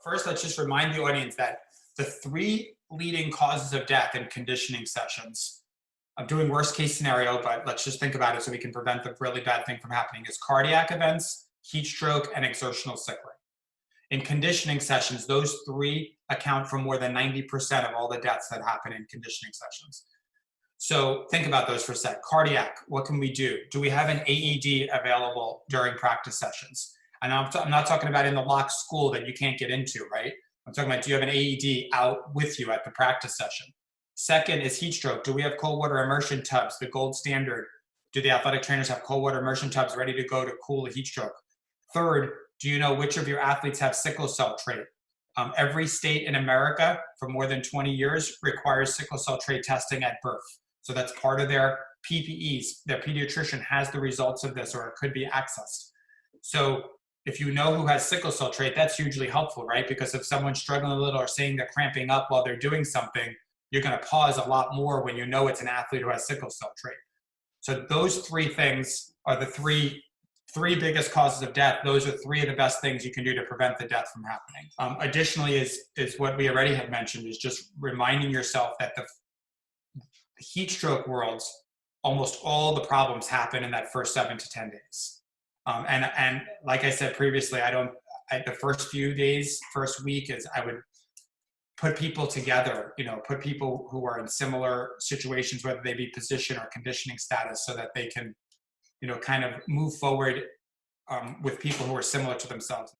First, let's just remind the audience that the three leading causes of death in conditioning sessions, I'm doing worst case scenario, but let's just think about it so we can prevent the really bad thing from happening, is cardiac events, heat stroke, and exertional sickling. In conditioning sessions, those three account for more than 90% of all the deaths that happen in conditioning sessions. So think about those for a sec. Cardiac, what can we do? Do we have an AED available during practice sessions? And I'm not talking about in the locked school that you can't get into, right? I'm talking about, do you have an AED out with you at the practice session? Second is heat stroke. Do we have cold water immersion tubs, the gold standard? Do the athletic trainers have cold water immersion tubs ready to go to cool a heat stroke? Third, do you know which of your athletes have sickle cell trait? Every state in America for more than 20 years requires sickle cell trait testing at birth. So that's part of their PPEs. Their pediatrician has the results of this, or it could be accessed. So if you know who has sickle cell trait, that's hugely helpful, right? Because if someone's struggling a little or saying they're cramping up while they're doing something, you're going to pause a lot more when you know it's an athlete who has sickle cell trait. So those three things are the three biggest causes of death. Those are three of the best things you can do to prevent the death from happening. Additionally, is what we already have mentioned, is just reminding yourself that the heat stroke worlds, almost all the problems happen in that first 7 to 10 days. And like I said previously, the first few days, first week, is I would put people together, put people who are in similar situations, whether they be position or conditioning status, so that they can, kind of move forward with people who are similar to themselves.